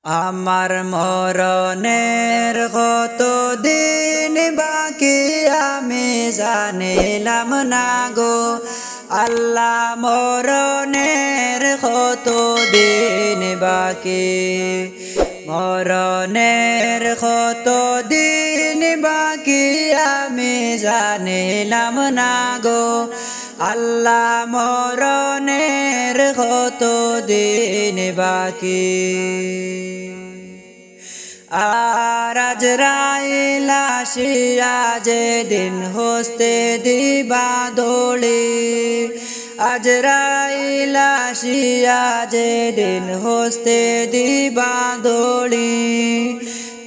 আমার মরণের কত দিন বাকি আমি জানিলাম না গো আল্লাহ মরণের কত দিন বাকি মরণের কত দিন বাকি আমি জানিলাম না গো আল্লাহ মরণের কত দিন বাকি আর আজরাইল আসিয়া যেদিন হস্তে দিবা দোলে আজরাইল আসিয়া যেদিন হস্তে দিবা দোলে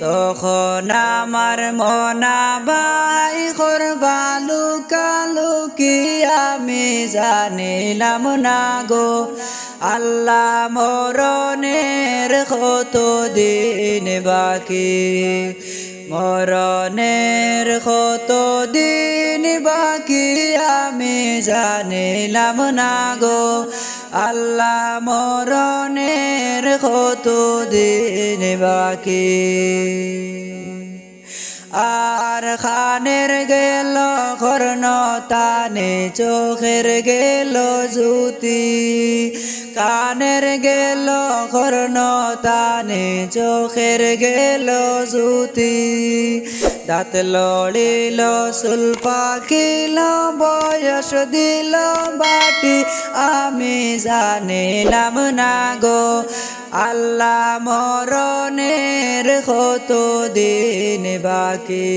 তখন আমার মনা ভাই করবা লুকালুকি আমি জানিলাম না গো আল্লাহ মরণের কত দিন বাকি মরণের কত দিন বাকি আমি জানিলাম না গো আল্লাহ মরণের কত দিন বাকি আর খানের গেল কর্ণ তানে চোখের গেল জ্যোতি কানের গেল কর্ণ তানে চোখের গেল জ্যোতি দাঁত লড়িল চুল পাকিল বয়স দিল বাটি আমি জানিলাম না গো আল্লাহ মরণের কত দিন বাকি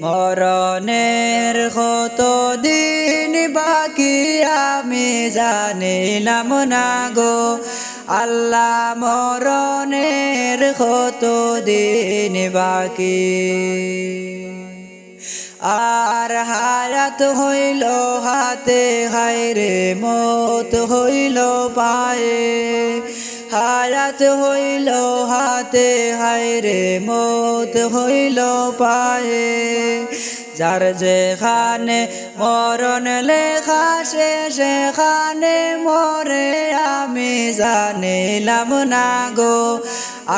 মরণের কত দিন বাকি আমি জানিলাম না গো আল্লাহ মরণের কত দিন বাকি আর হায়াত হইল হাতে হায়রে মত হইল পায়ে হায়াত হইল হাতে হায়রে মত হইল পায়ে যার যেখানে মরণ লেখা সেখানে মরে আমি জানিলাম না গো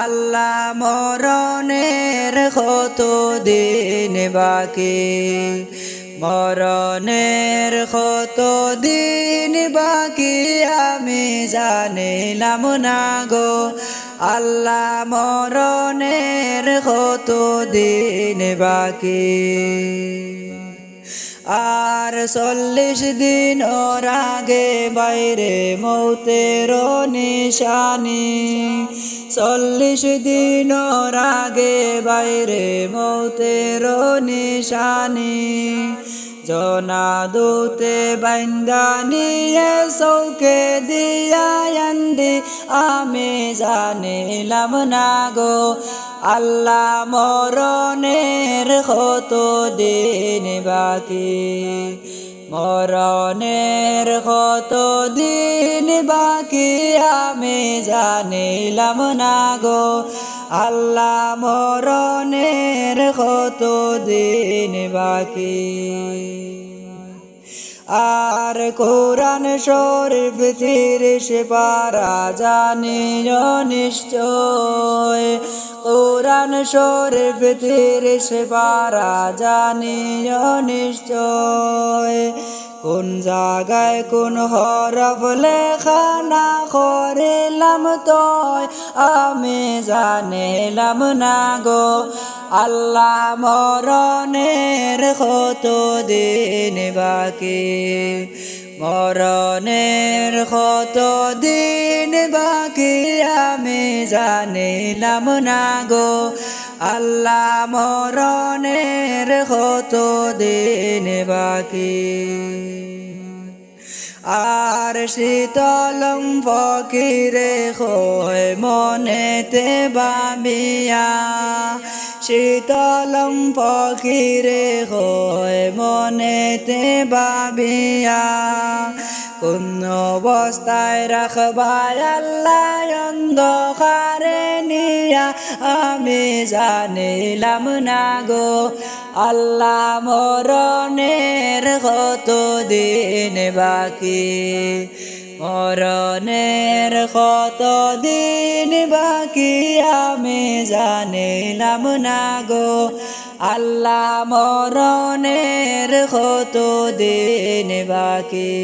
আল্লাহ মরণের কত দিন বাকি মরণের কত দিন বাকি আমি জানিলাম না গো আল্লাহ মরণের কত দিন বাকি আর 40 দিন ওর আগে বাইরে মৌতের নিশানি 40 দিন ওর আগে বাইরে মৌতের নিশানি জনা দূতে বান্দা নিয়ে চৌকে দিয়ান্দি আমি জানিলাম না গো আল্লাহ মরণের কত দিন বাকি মরণের কত দিন বাকি আমি জানিলাম না গো আল্লাহ মরণের কত দিন বাকি আর কোরআন শরীফ 30 পারা জানিও নিশ্চয় কোরআন শরীফ 30 পারা জানিও নিশ্চয় কোন জায়গায় কোন হরফ লেখা না করিলাম তয় আমি জানিলাম না গো আল্লাহ মরণের কত দিন বাকি মরণের কত দিন বাকি আমি জানিলাম না গো আল্লাহ মরণের কত দিন বাকি আর শীতলং ফকিরে হয় মনেতে বাবিয়া শীতলং ফকিরে হয় মনেতে বাবিয়া কোন অবস্থায় রাখবায় আল্লাহ অন্ধকারে নিয়া আমি জানিলাম না গো আল্লাহ মরণের কত দিন বাকি মরণের কত দিন বাকি আমি জানিলাম না গো আল্লাহ মরণের কত দিন বাকি